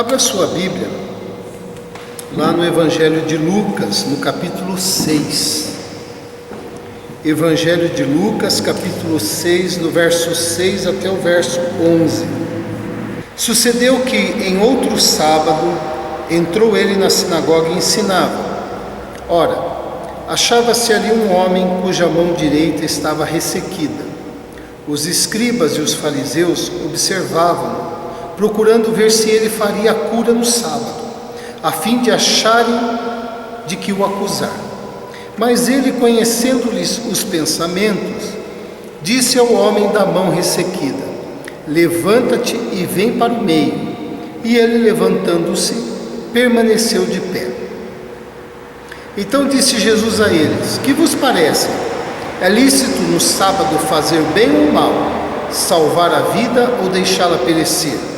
Abra sua Bíblia lá no Evangelho de Lucas, no capítulo 6. Evangelho de Lucas, capítulo 6, do verso 6 até o verso 11. Sucedeu que em outro sábado entrou ele na sinagoga e ensinava. Ora, achava-se ali um homem cuja mão direita estava ressequida. Os escribas e os fariseus observavam-no, procurando ver se ele faria a cura no sábado, a fim de acharem de que o acusar. Mas ele, conhecendo-lhes os pensamentos, disse ao homem da mão ressequida: levanta-te e vem para o meio. E ele, levantando-se, permaneceu de pé. Então disse Jesus a eles: que vos parece? É lícito no sábado fazer bem ou mal, salvar a vida ou deixá-la perecer?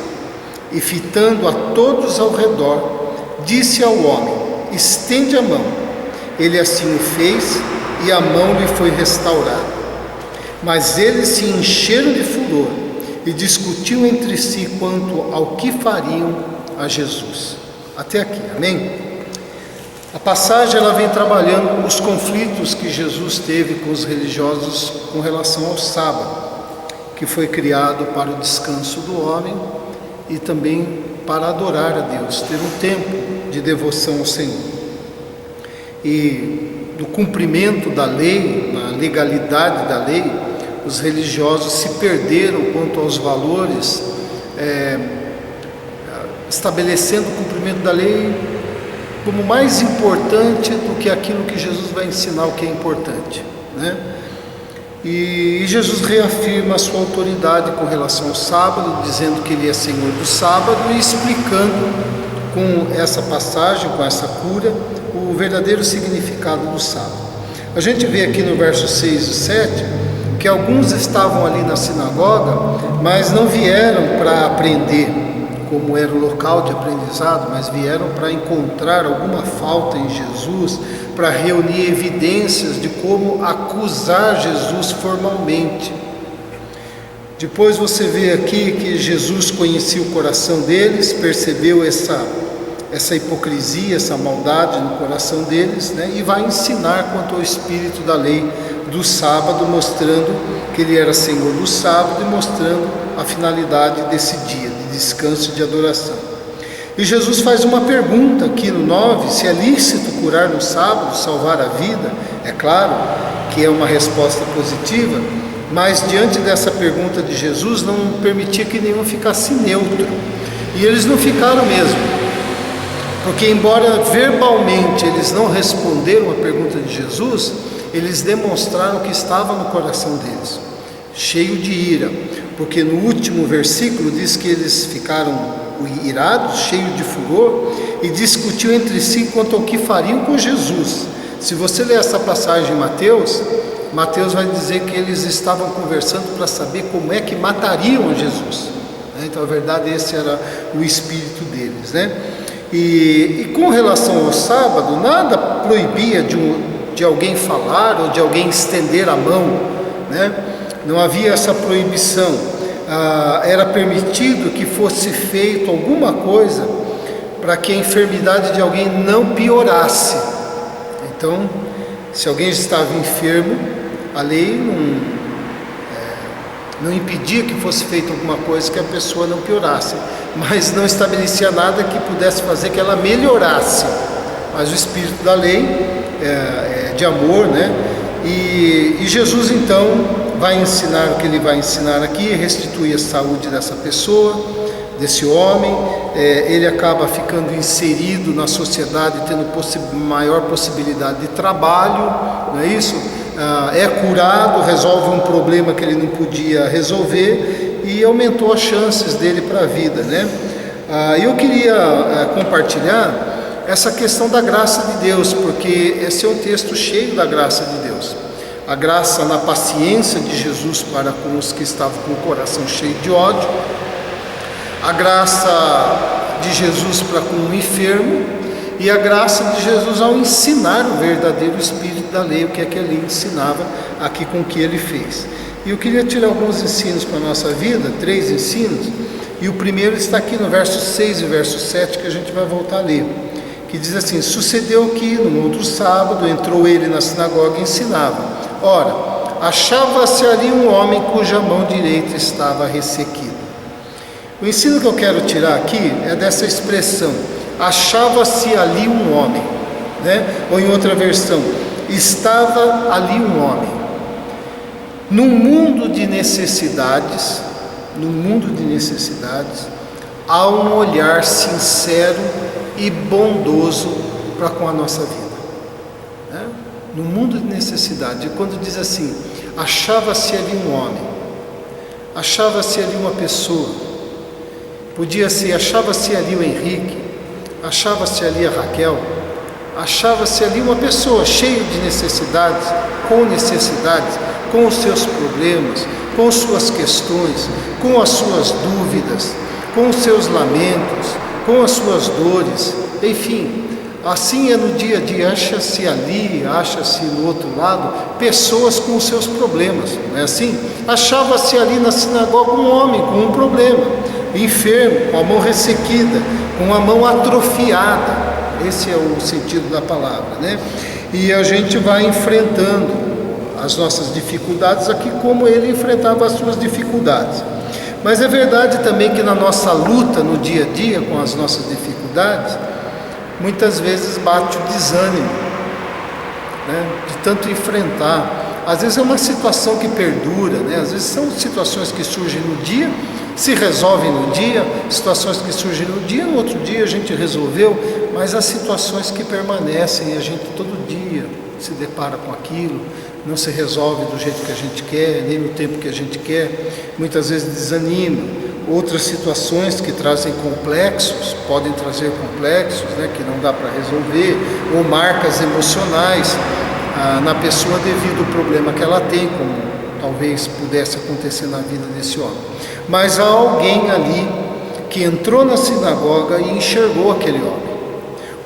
E fitando a todos ao redor, disse ao homem: estende a mão. Ele assim o fez, e a mão lhe foi restaurada. Mas eles se encheram de furor e discutiam entre si quanto ao que fariam a Jesus. Até aqui, amém? A passagem ela vem trabalhando os conflitos que Jesus teve com os religiosos com relação ao sábado, que foi criado para o descanso do homem e também para adorar a Deus, ter um tempo de devoção ao Senhor. E do cumprimento da lei, na legalidade da lei, os religiosos se perderam quanto aos valores, estabelecendo o cumprimento da lei como mais importante do que aquilo que Jesus vai ensinar o que é importante, né? E Jesus reafirma a sua autoridade com relação ao sábado, dizendo que ele é Senhor do sábado e explicando com essa passagem, com essa cura, o verdadeiro significado do sábado. A gente vê aqui no verso 6 e 7 que alguns estavam ali na sinagoga, mas não vieram para aprender, como era o local de aprendizado, mas vieram para encontrar alguma falta em Jesus, para reunir evidências de como acusar Jesus formalmente. Depois você vê aqui que Jesus conhecia o coração deles, percebeu essa hipocrisia, essa maldade no coração deles, né? E vai ensinar quanto ao espírito da lei do sábado, mostrando que ele era Senhor do sábado e mostrando a finalidade desse dia de descanso e de adoração. E Jesus faz uma pergunta aqui no 9, se é lícito curar no sábado, salvar a vida. É claro que é uma resposta positiva, mas diante dessa pergunta de Jesus não permitia que nenhum ficasse neutro. E eles não ficaram mesmo, porque embora verbalmente eles não responderam a pergunta de Jesus, eles demonstraram que estava no coração deles, cheio de ira, porque no último versículo diz que eles ficaram irados, cheios de furor, e discutiam entre si quanto ao que fariam com Jesus. Se você ler essa passagem em Mateus vai dizer que eles estavam conversando para saber como é que matariam Jesus. Então, a verdade, esse era o espírito deles, né? E com relação ao sábado, nada proibia de alguém falar ou de alguém estender a mão, né? Não havia essa proibição. Era permitido que fosse feito alguma coisa para que a enfermidade de alguém não piorasse. Então, se alguém estava enfermo, a lei não impedia que fosse feita alguma coisa que a pessoa não piorasse, mas não estabelecia nada que pudesse fazer que ela melhorasse. Mas o espírito da lei é de amor, né? E Jesus então vai ensinar o que ele vai ensinar aqui, restituir a saúde dessa pessoa, desse homem. Ele acaba ficando inserido na sociedade, tendo maior possibilidade de trabalho, não é isso? É curado, resolve um problema que ele não podia resolver e aumentou as chances dele para a vida, né? Eu queria compartilhar essa questão da graça de Deus, porque esse é um texto cheio da graça de Deus. A graça na paciência de Jesus para com os que estavam com o coração cheio de ódio, a graça de Jesus para com o enfermo e a graça de Jesus ao ensinar o verdadeiro espírito da lei, o que é que a lei ensinava aqui com o que ele fez. E eu queria tirar alguns ensinos para a nossa vida, 3 ensinos, E o primeiro está aqui no verso 6 e verso 7, que a gente vai voltar a ler, que diz assim: sucedeu que, num outro sábado, entrou ele na sinagoga e ensinava. Ora, achava-se ali um homem cuja mão direita estava ressequida. O ensino que eu quero tirar aqui é dessa expressão, achava-se ali um homem, né? Ou em outra versão, estava ali um homem. Num mundo de necessidades, há um olhar sincero e bondoso para com a nossa vida, né? No mundo de necessidade, quando diz assim, achava-se ali um homem, achava-se ali uma pessoa, podia ser, achava-se ali o Henrique, achava-se ali a Raquel, achava-se ali uma pessoa cheia de necessidades, com os seus problemas, com suas questões, com as suas dúvidas, com os seus lamentos, com as suas dores, enfim, assim é no dia a dia, acha-se ali, acha-se no outro lado, pessoas com os seus problemas, não é assim? Achava-se ali na sinagoga um homem com um problema, enfermo, com a mão ressequida, com a mão atrofiada, esse é o sentido da palavra, né? E a gente vai enfrentando as nossas dificuldades aqui, como ele enfrentava as suas dificuldades. Mas é verdade também que na nossa luta, no dia a dia, com as nossas dificuldades, muitas vezes bate o desânimo, né? De tanto enfrentar. Às vezes é uma situação que perdura, né? Às vezes são situações que surgem no dia, se resolvem no dia, situações que surgem no dia, no outro dia a gente resolveu, mas há situações que permanecem e a gente todo dia se depara com aquilo, não se resolve do jeito que a gente quer, nem no tempo que a gente quer, muitas vezes desanima. Outras situações que trazem complexos, podem trazer complexos, né, que não dá para resolver, ou marcas emocionais na pessoa devido ao problema que ela tem, como talvez pudesse acontecer na vida desse homem. Mas há alguém ali que entrou na sinagoga e enxergou aquele homem.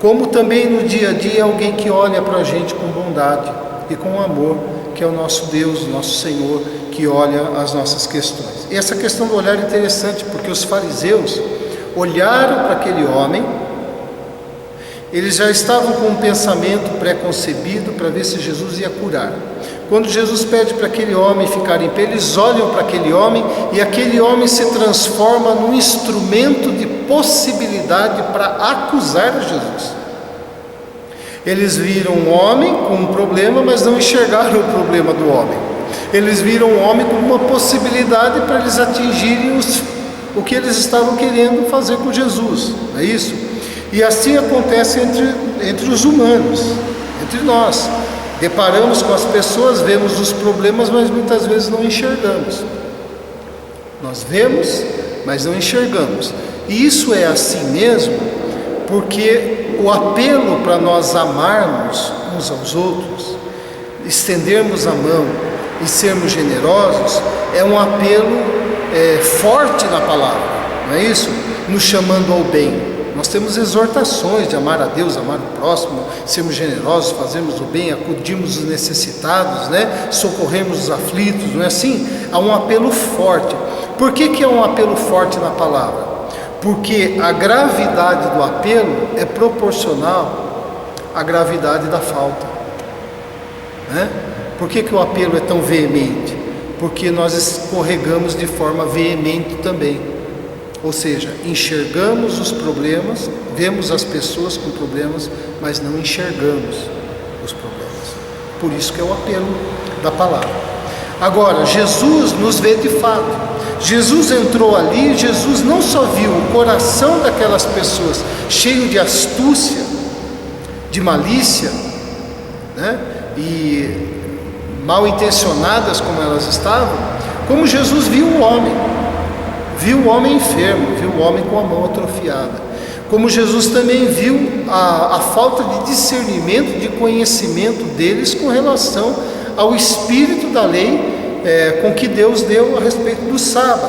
Como também no dia a dia alguém que olha para a gente com bondade e com amor, que é o nosso Deus, o nosso Senhor, que olha as nossas questões. E essa questão do olhar é interessante, porque os fariseus olharam para aquele homem, eles já estavam com um pensamento pré-concebido para ver se Jesus ia curar. Quando Jesus pede para aquele homem ficar em pé, eles olham para aquele homem e aquele homem se transforma num instrumento de possibilidade para acusar Jesus. Eles viram um homem com um problema, mas não enxergaram o problema do homem. Eles viram um homem como uma possibilidade para eles atingirem o que eles estavam querendo fazer com Jesus, não é isso? E assim acontece entre os humanos, entre nós. Deparamos com as pessoas, vemos os problemas, mas muitas vezes não enxergamos. Nós vemos, mas não enxergamos. E isso é assim mesmo, porque o apelo para nós amarmos uns aos outros, estendermos a mão e sermos generosos, é um apelo forte na palavra, não é isso? Nos chamando ao bem. Nós temos exortações de amar a Deus, amar o próximo, sermos generosos, fazermos o bem, acudirmos os necessitados, né? Socorrermos os aflitos, não é assim? Há um apelo forte. Por que é um apelo forte na palavra? Porque a gravidade do apelo é proporcional à gravidade da falta, né? Por que o apelo é tão veemente? Porque nós escorregamos de forma veemente também. Ou seja, enxergamos os problemas, vemos as pessoas com problemas, mas não enxergamos os problemas. Por isso que é o apelo da palavra. Agora, Jesus nos vê de fato. Jesus entrou ali, Jesus não só viu o coração daquelas pessoas cheio de astúcia, de malícia, né? E mal intencionadas como elas estavam, como Jesus viu o homem enfermo, viu o homem com a mão atrofiada. Como Jesus também viu a falta de discernimento, de conhecimento deles com relação ao espírito da lei com que Deus deu a respeito do sábado.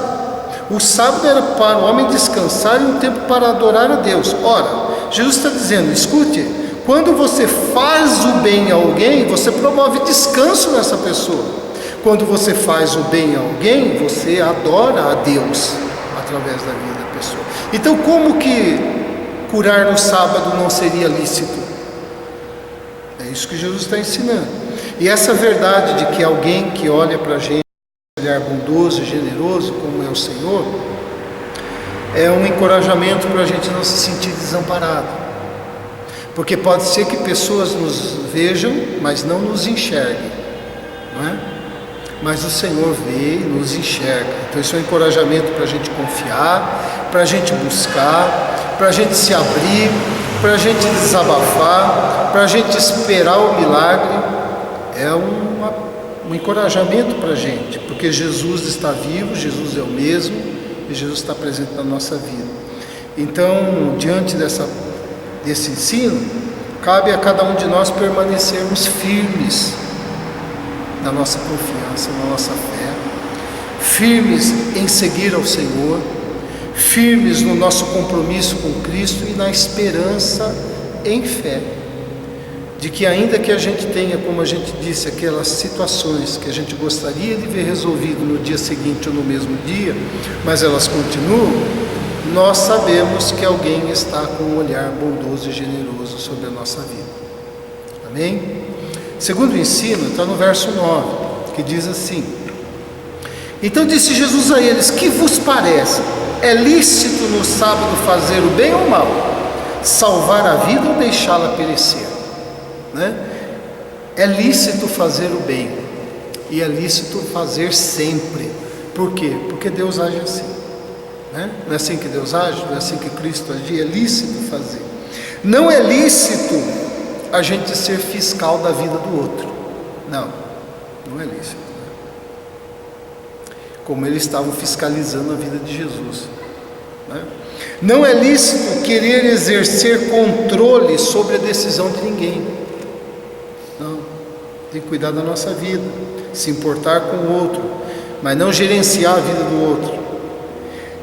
O sábado era para o homem descansar e um tempo para adorar a Deus. Ora, Jesus está dizendo, escute, quando você faz o bem a alguém, você promove descanso nessa pessoa. Quando você faz o bem a alguém, você adora a Deus através da vida da pessoa. Então, como que curar no sábado não seria lícito? É isso que Jesus está ensinando. E essa verdade de que alguém que olha para a gente, um olhar bondoso e generoso, como é o Senhor, é um encorajamento para a gente não se sentir desamparado. Porque pode ser que pessoas nos vejam, mas não nos enxerguem, não é? Mas o Senhor vê e nos enxerga. Então isso é um encorajamento para a gente confiar, para a gente buscar, para a gente se abrir, para a gente desabafar, para a gente esperar o milagre. É um encorajamento para a gente, porque Jesus está vivo, Jesus é o mesmo e Jesus está presente na nossa vida. Então, diante desse ensino, cabe a cada um de nós permanecermos firmes na nossa confiança, na nossa fé, firmes em seguir ao Senhor, firmes no nosso compromisso com Cristo e na esperança em fé, de que ainda que a gente tenha, como a gente disse, aquelas situações que a gente gostaria de ver resolvido no dia seguinte ou no mesmo dia, mas elas continuam, nós sabemos que alguém está com um olhar bondoso e generoso sobre a nossa vida. Amém? Segundo o ensino, está no verso 9, que diz assim: então disse Jesus a eles: que vos parece? É lícito no sábado fazer o bem ou o mal? Salvar a vida ou deixá-la perecer? Né? É lícito fazer o bem, e é lícito fazer sempre. Por quê? Porque Deus age assim, né? Não é assim que Deus age? Não é assim que Cristo agia? É lícito fazer. Não é lícito a gente ser fiscal da vida do outro. Não é lícito, né? Como eles estavam fiscalizando a vida de Jesus, né? Não é lícito querer exercer controle sobre a decisão de ninguém. Não, tem que cuidar da nossa vida, se importar com o outro, mas não gerenciar a vida do outro,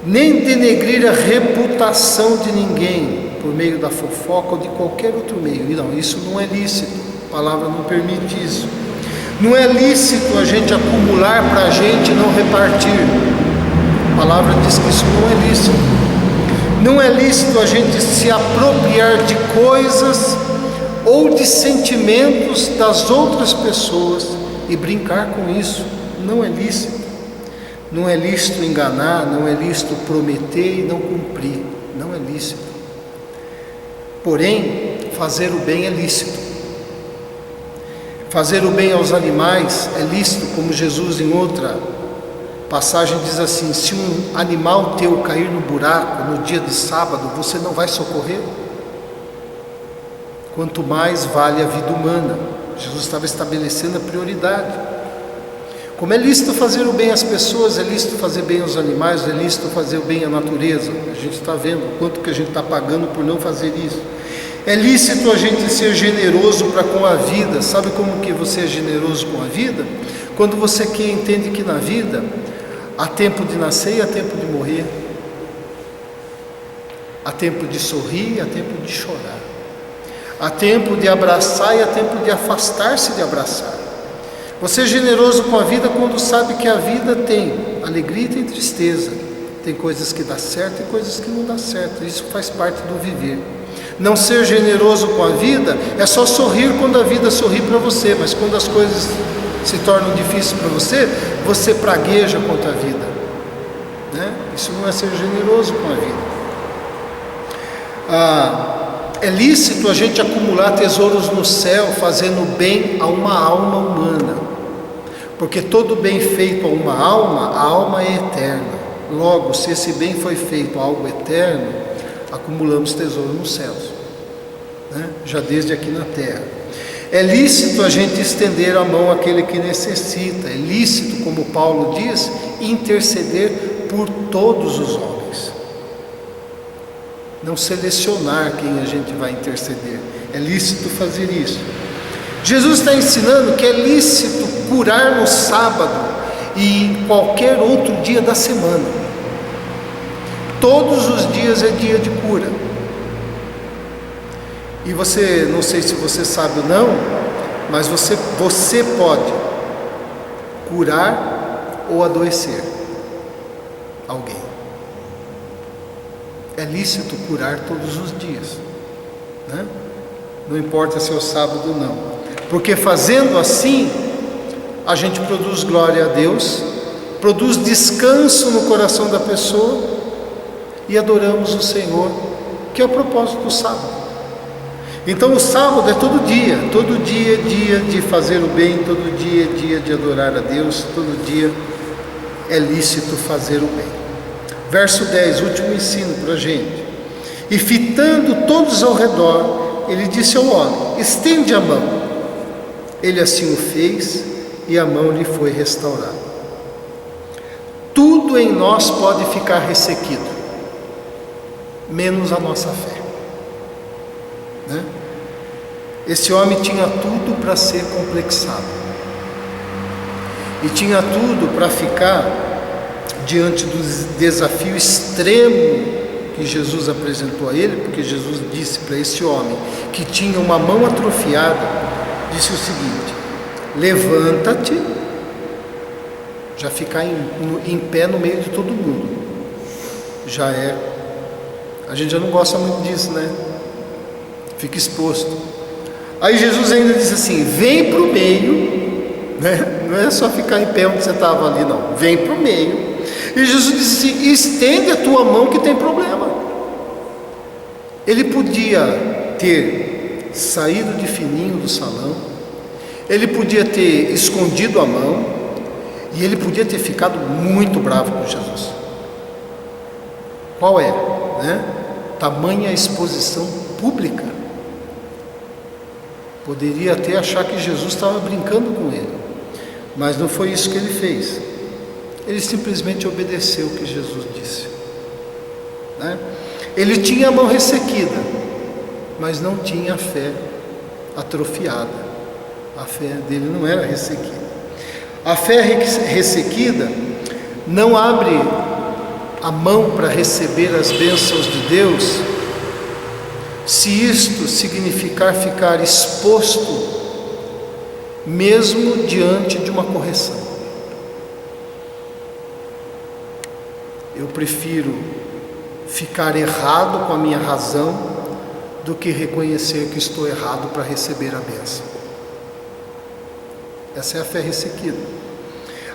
nem denegrir a reputação de ninguém por meio da fofoca ou de qualquer outro meio. Não, isso não é lícito, a palavra não permite isso. Não é lícito a gente acumular para a gente e não repartir, a palavra diz que isso não é lícito. Não é lícito a gente se apropriar de coisas ou de sentimentos das outras pessoas e brincar com isso. Não é lícito. Não é lícito enganar, não é lícito prometer e não cumprir. Não é lícito. Porém, fazer o bem é lícito. Fazer o bem aos animais é lícito, como Jesus em outra passagem diz assim: se um animal teu cair no buraco no dia de sábado, você não vai socorrer? Quanto mais vale a vida humana. Jesus estava estabelecendo a prioridade. Como é lícito fazer o bem às pessoas, é lícito fazer bem aos animais, é lícito fazer o bem à natureza. A gente está vendo quanto que a gente está pagando por não fazer isso. É lícito a gente ser generoso para com a vida. Sabe como que você é generoso com a vida? Quando você entende que na vida há tempo de nascer e há tempo de morrer, há tempo de sorrir e há tempo de chorar, há tempo de abraçar e há tempo de afastar-se de abraçar. Você é generoso com a vida quando sabe que a vida tem alegria e tem tristeza, tem coisas que dá certo e coisas que não dá certo. Isso faz parte do viver. Não ser generoso com a vida é só sorrir quando a vida sorri para você, mas quando as coisas se tornam difíceis para você, você pragueja contra a vida, né? Isso não é ser generoso com a vida. É lícito a gente acumular tesouros no céu, fazendo bem a uma alma humana, porque todo bem feito a uma alma, a alma é eterna. Logo, se esse bem foi feito a algo eterno, acumulamos tesouro nos céus, né? Já desde aqui na terra. É lícito a gente estender a mão àquele que necessita. É lícito, como Paulo diz, interceder por todos os homens. Não selecionar quem a gente vai interceder. É lícito fazer isso. Jesus está ensinando que é lícito curar no sábado e em qualquer outro dia da semana. Todos os dias é dia de cura. E você, não sei se você sabe ou não, mas você pode curar ou adoecer alguém. é lícito curar todos os dias, né? Não importa se é o sábado ou não, porque fazendo assim, a gente produz glória a Deus, produz descanso no coração da pessoa e adoramos o Senhor, que é o propósito do sábado. Então o sábado é todo dia é dia de fazer o bem, todo dia é dia de adorar a Deus, todo dia é lícito fazer o bem. Verso 10, último ensino para a gente. E fitando todos ao redor, ele disse ao homem: estende a mão. Ele assim o fez e a mão lhe foi restaurada. Tudo em nós pode ficar ressequido, menos a nossa fé, né? Esse homem tinha tudo para ser complexado, e tinha tudo para ficar diante do desafio extremo que Jesus apresentou a ele, porque Jesus disse para esse homem que tinha uma mão atrofiada, disse o seguinte: levanta-te, já ficar em pé no meio de todo mundo, já é, a gente já não gosta muito disso, né? Fica exposto. Aí Jesus ainda disse assim: vem para o meio, né? Não é só ficar em pé onde você estava ali, não, vem para o meio. E Jesus disse assim: estende a tua mão que tem problema. Ele podia ter saído de fininho do salão, ele podia ter escondido a mão, e ele podia ter ficado muito bravo com Jesus. Qual é, né? Tamanha exposição pública. Poderia até achar que Jesus estava brincando com ele, mas não foi isso que ele fez. Ele simplesmente obedeceu o que Jesus disse, né? Ele tinha a mão ressequida, mas não tinha a fé atrofiada. A fé dele não era ressequida. A fé ressequida não abre a mão para receber as bênçãos de Deus, se isto significar ficar exposto, mesmo diante de uma correção. Eu prefiro ficar errado com a minha razão do que reconhecer que estou errado para receber a bênção. Essa é a fé ressequida.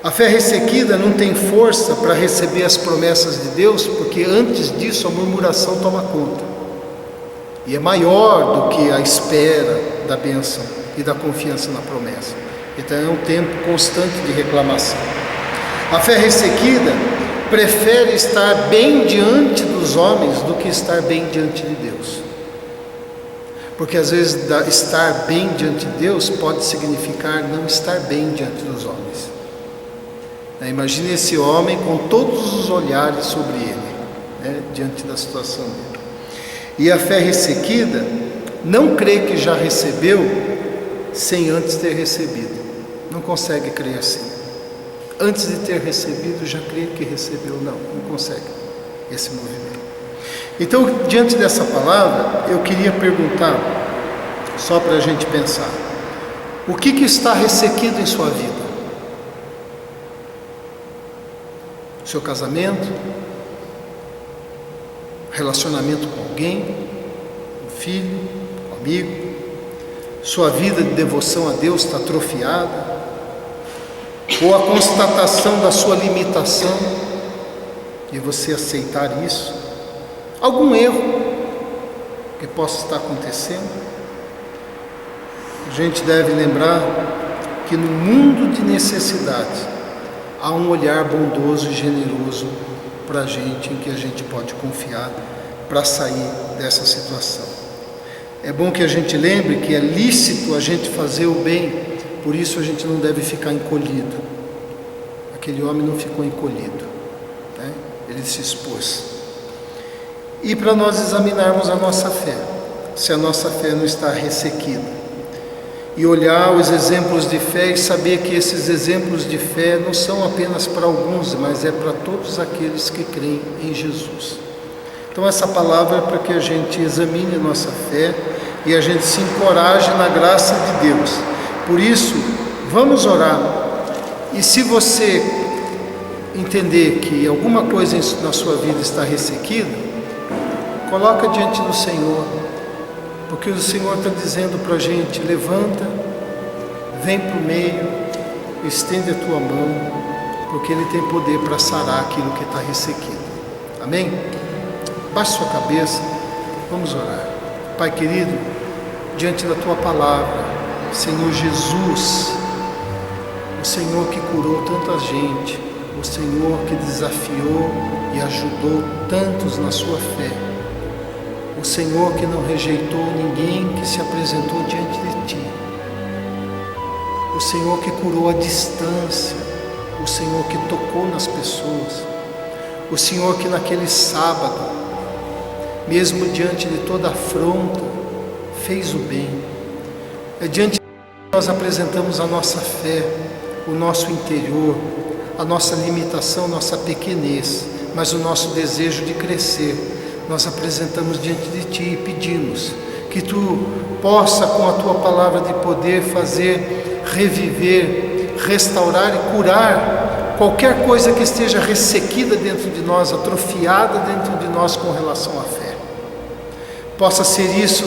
A fé ressequida não tem força para receber as promessas de Deus, porque antes disso a murmuração toma conta, e é maior do que a espera da bênção e da confiança na promessa. Então é um tempo constante de reclamação. A fé ressequida prefere estar bem diante dos homens do que estar bem diante de Deus, porque às vezes estar bem diante de Deus pode significar não estar bem diante dos homens. Imagine esse homem com todos os olhares sobre ele, né, diante da situação dele. E a fé ressequida não crê que já recebeu sem antes ter recebido. Não consegue crer assim. Antes de ter recebido, já crê que recebeu. Não consegue esse movimento. Então, diante dessa palavra, eu queria perguntar, só para a gente pensar: o que está ressequido em sua vida? Seu casamento? Relacionamento com alguém? Um filho? Um amigo? Sua vida de devoção a Deus está atrofiada? Ou a constatação da sua limitação e você aceitar isso? Algum erro que possa estar acontecendo? A gente deve lembrar que no mundo de necessidade há um olhar bondoso e generoso para a gente, em que a gente pode confiar para sair dessa situação. É bom que a gente lembre que é lícito a gente fazer o bem, por isso a gente não deve ficar encolhido. Aquele homem não ficou encolhido, né? Ele se expôs. E para nós examinarmos a nossa fé, se a nossa fé não está ressequida, e olhar os exemplos de fé e saber que esses exemplos de fé não são apenas para alguns, mas é para todos aqueles que creem em Jesus. Então essa palavra é para que a gente examine a nossa fé e a gente se encoraje na graça de Deus. Por isso, vamos orar. E se você entender que alguma coisa na sua vida está ressequida, Coloca diante do Senhor, porque o Senhor está dizendo para a gente: levanta, vem para o meio, estende a tua mão, porque Ele tem poder para sarar aquilo que está ressequido. Amém? Baixe sua cabeça, vamos orar. Pai querido, diante da tua palavra, Senhor Jesus, o Senhor que curou tanta gente, o Senhor que desafiou e ajudou tantos na sua fé, o Senhor que não rejeitou ninguém que se apresentou diante de ti, o Senhor que curou à distância, o Senhor que tocou nas pessoas, o Senhor que naquele sábado, mesmo diante de toda afronta, fez o bem. É diante de que nós apresentamos a nossa fé, o nosso interior, a nossa limitação, nossa pequenez, mas o nosso desejo de crescer. Nós apresentamos diante de Ti e pedimos que Tu possa, com a Tua palavra de poder, fazer reviver, restaurar e curar qualquer coisa que esteja ressequida dentro de nós, atrofiada dentro de nós com relação à fé. Possa ser isso,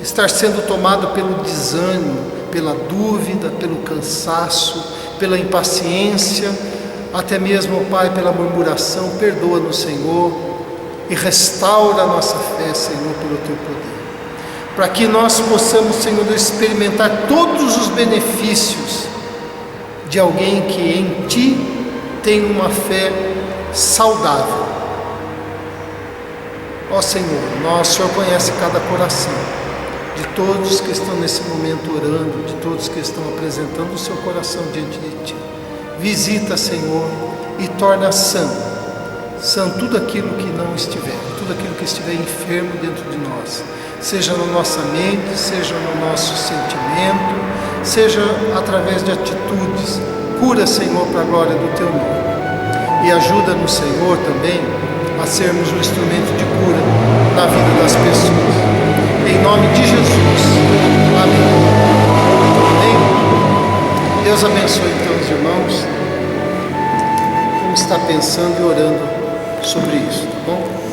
estar sendo tomado pelo desânimo, pela dúvida, pelo cansaço, pela impaciência, até mesmo, Pai, pela murmuração. Perdoa-nos, Senhor, e restaura a nossa fé, Senhor, pelo Teu poder, para que nós possamos, Senhor, experimentar todos os benefícios de alguém que em Ti tem uma fé saudável. Ó Senhor, o Senhor conhece cada coração, de todos que estão nesse momento orando, de todos que estão apresentando o seu coração diante de Ti. Visita, Senhor, e torna sã tudo aquilo que não estiver, tudo aquilo que estiver enfermo dentro de nós, seja na nossa mente, seja no nosso sentimento, seja através de atitudes. Cura, Senhor, para a glória do Teu nome, e ajuda-nos, Senhor, também a sermos um instrumento de cura na vida das pessoas, em nome de Jesus. Amém. Amém. Deus abençoe então os irmãos. Vamos estar pensando e orando sobre isso, tá bom?